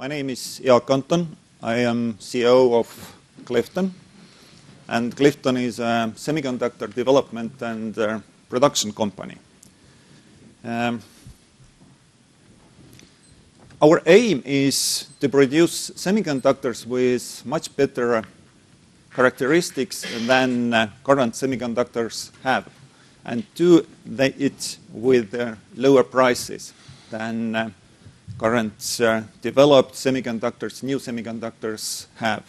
My name is Jaak Anton. I am CEO of Clifton. And Clifton is a semiconductor development and production company. Our aim is to produce semiconductors with much better characteristics than current semiconductors have, and do it with lower prices than current developed semiconductors, new semiconductors have.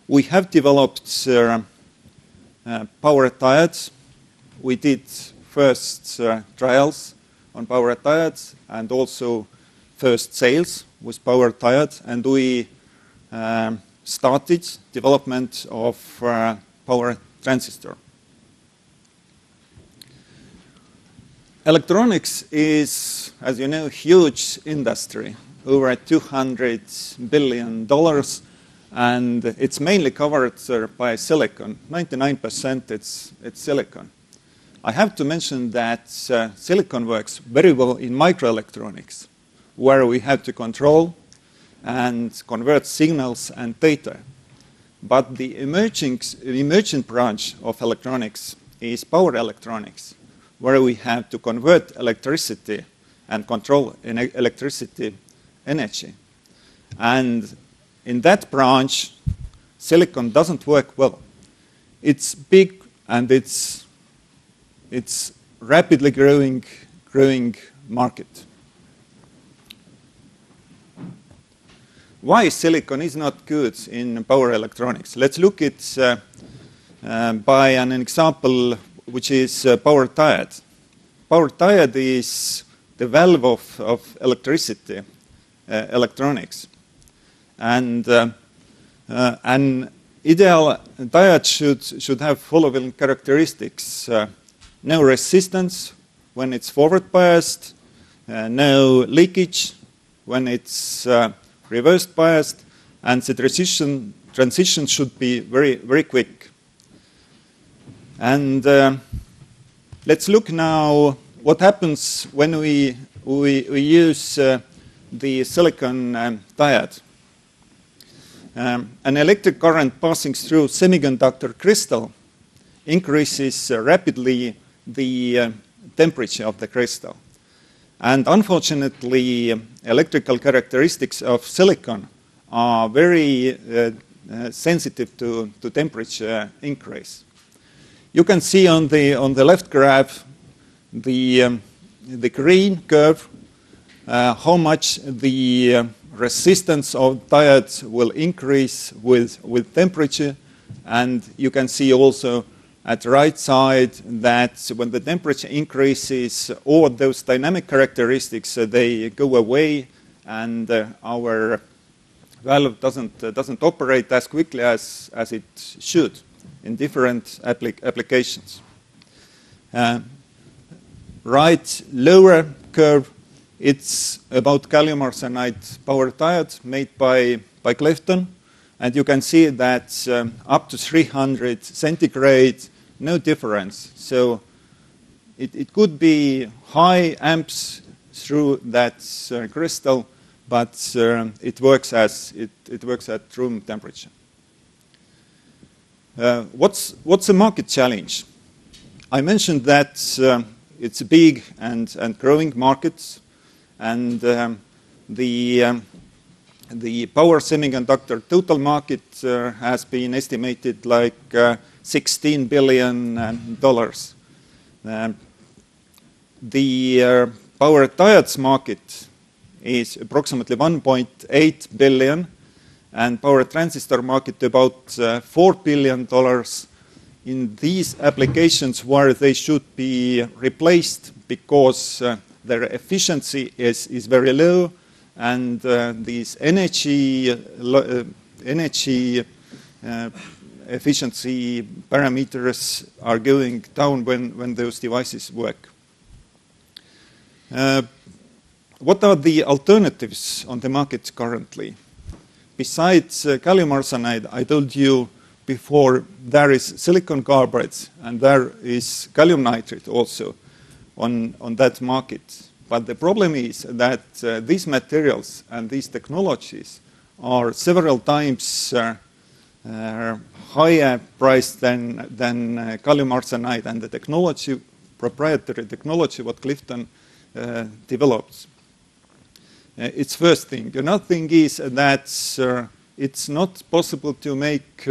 We have developed power diodes. We did first trials on power diodes and also first sales with power diodes, and we started development of power transistor. Electronics is, as you know, a huge industry, over $200 billion, and it's mainly covered by silicon. 99% it's silicon. I have to mention that silicon works very well in microelectronics, where we have to control and convert signals and data. But the emerging branch of electronics is power electronics, where we have to convert electricity and control electricity energy. And in that branch, silicon doesn't work well. It's big and it's rapidly growing market. Why silicon is not good in power electronics? Let's look at by an example, which is power diode. Power diode is the valve of electricity, electronics. And an ideal diode should have following characteristics. No resistance when it's forward biased, no leakage when it's reverse biased, and the transition should be very quick. And let's look now what happens when we use the silicon diode. An electric current passing through semiconductor crystal increases rapidly the temperature of the crystal. And unfortunately, electrical characteristics of silicon are very sensitive to temperature increase. You can see on the left graph the green curve, how much the resistance of diodes will increase with temperature, and you can see also at the right side that when the temperature increases, all those dynamic characteristics they go away, and our valve doesn't operate as quickly as it should in different applications. Right lower curve, it's about gallium arsenide power diode made by Clifton, and you can see that up to 300 centigrade, no difference. So it could be high amps through that crystal, but it works at room temperature. What's the market challenge? I mentioned that it's a big and growing market, and the power semiconductor total market has been estimated like $16 billion. The power diodes market is approximately $1.8 billion, and power transistor market about $4 billion in these applications where they should be replaced because their efficiency is very low, and these energy efficiency parameters are going down when those devices work. What are the alternatives on the market currently? Besides gallium arsenide, I told you before, there is silicon carbide and there is gallium nitride also on that market. But the problem is that these materials and these technologies are several times higher priced than gallium arsenide, and the technology, proprietary technology, what Clifton develops. It's first thing. Another thing is that it's not possible to make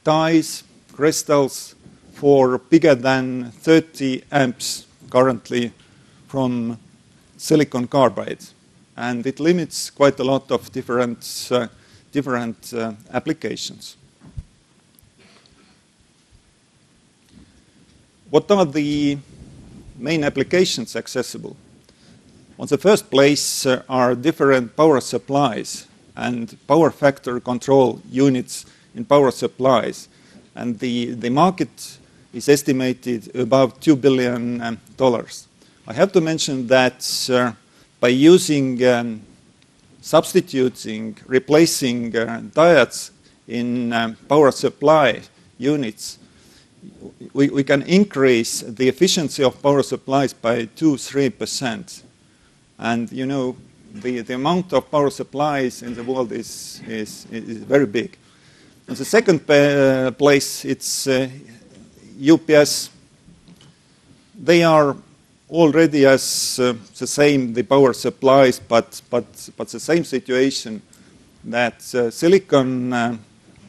dyes, crystals for bigger than 30 amps currently from silicon carbide, and it limits quite a lot of different applications. What are the main applications accessible? On the first place are different power supplies and power factor control units in power supplies, and the market is estimated above $2 billion. I have to mention that by using substituting, replacing diodes in power supply units, we can increase the efficiency of power supplies by 2-3%. And you know, the amount of power supplies in the world is very big. On the second place, it's UPS. They are already as the same, the power supplies, but the same situation that silicon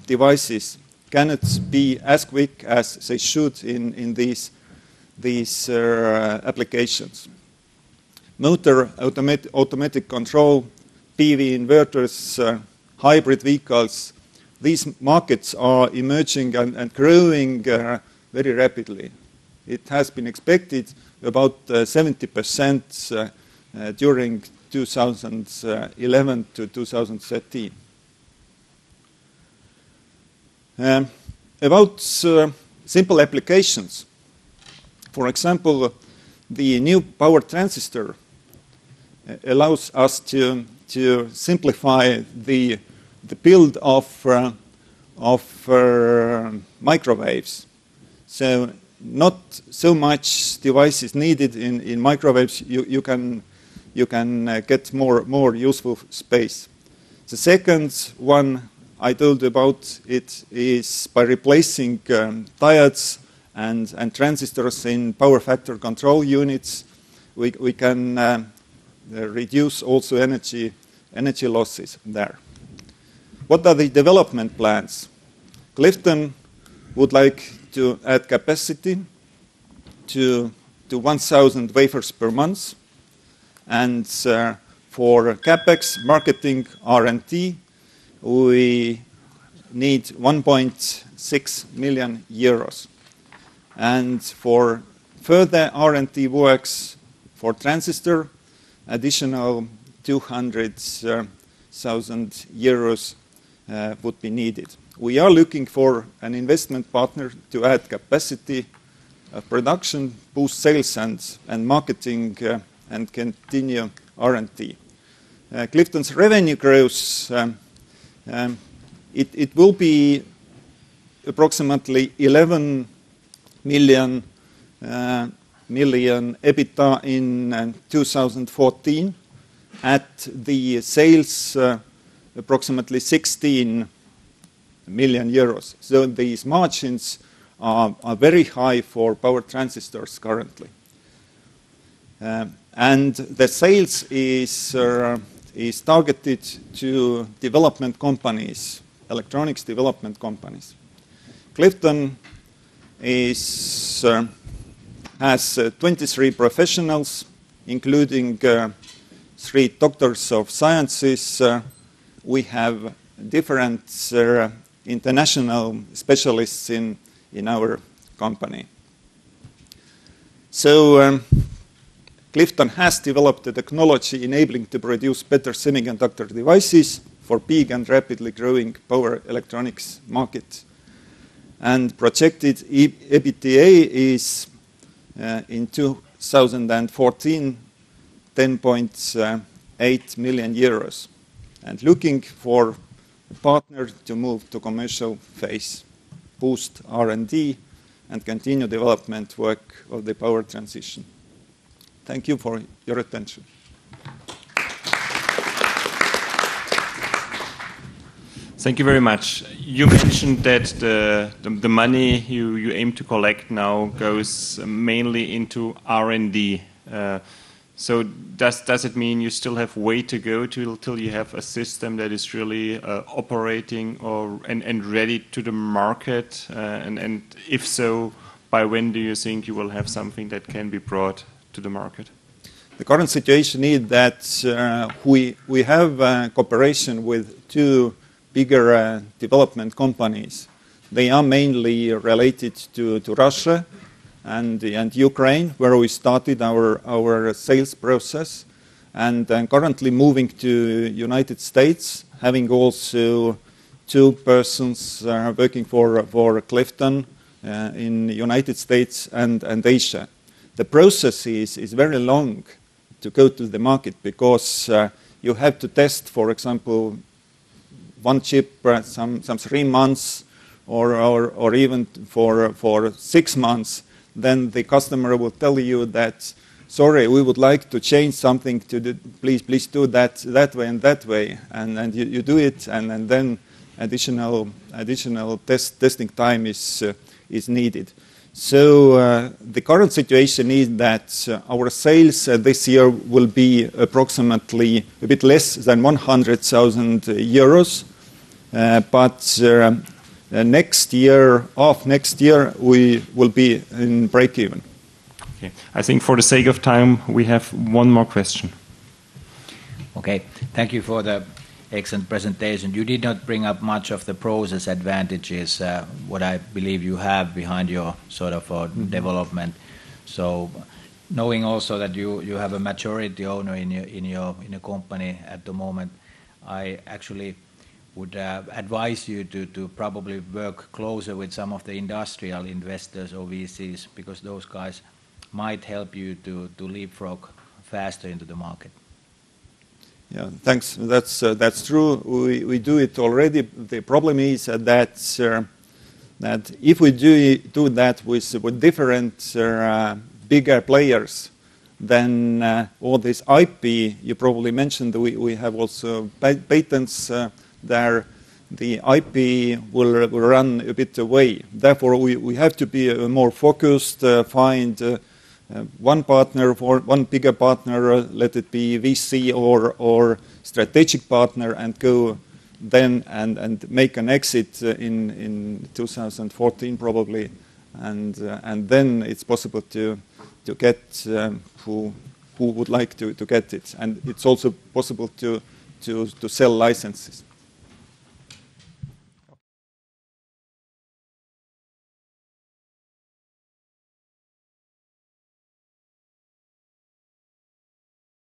devices cannot be as quick as they should in these applications. Motor, automatic control, PV inverters, hybrid vehicles, these markets are emerging and growing very rapidly. It has been expected about 70% during 2011 to 2013. About simple applications. For example, the new power transistor allows us to simplify the build of microwaves. So not so much devices needed in microwaves. You can get more useful space. The second one I told about it is by replacing diodes and transistors in power factor control units, we can reduce also energy losses there. What are the development plans? Clifton would like to add capacity to 1,000 wafers per month, and for capex, marketing, R&D, we need 1.6 million euros. And for further R&D works for transistor, additional 200,000 euros would be needed. We are looking for an investment partner to add capacity of production, boost sales and marketing, and continue R&D. Clifton's revenue growth, it will be approximately 11 million EBITDA in 2014, at the sales approximately 16 million euros. So these margins are very high for power transistors currently. And the sales is targeted to development companies, electronics development companies. Clifton has 23 professionals, including 3 doctors of sciences. We have different international specialists in our company. So Clifton has developed a technology enabling to produce better semiconductor devices for big and rapidly growing power electronics market. And projected EBITDA is in 2014 10.8 million euros, and looking for a partner to move to commercial phase, boost R&D, and continue development work of the power transition. Thank you for your attention. Thank you very much. You mentioned that the money you aim to collect now goes mainly into R&D. So does it mean you still have way to go till you have a system that is really operating and ready to the market? And if so, by when do you think you will have something that can be brought to the market? The current situation is that we have cooperation with two bigger development companies. They are mainly related to Russia and Ukraine, where we started our sales process, and currently moving to United States, having also two persons working for Clifton in United States and Asia. The process is very long to go to the market because you have to test, for example, one chip some 3 months or even for 6 months. Then the customer will tell you that, sorry, we would like to change something to please do that way and that way, and you do it, and then additional testing time is needed. So the current situation is that our sales this year will be approximately a bit less than 100,000 euros, but next year, we will be in break-even. Okay. I think for the sake of time, we have one more question. Okay, thank you for the excellent presentation. You did not bring up much of the process advantages, what I believe you have behind your sort of development. So, knowing also that you have a majority owner in your company at the moment, I actually would advise you to probably work closer with some of the industrial investors or VCs, because those guys might help you to leapfrog faster into the market. Yeah, thanks. That's true. We do it already. The problem is that if we do that with different bigger players, then all this IP you probably mentioned, we have also patents there. The IP will run a bit away. Therefore, we have to be more focused, find one partner, for one bigger partner, let it be VC or strategic partner, and go then and make an exit in 2014 probably, and then it's possible to get who would like to get it, and it's also possible to sell licenses.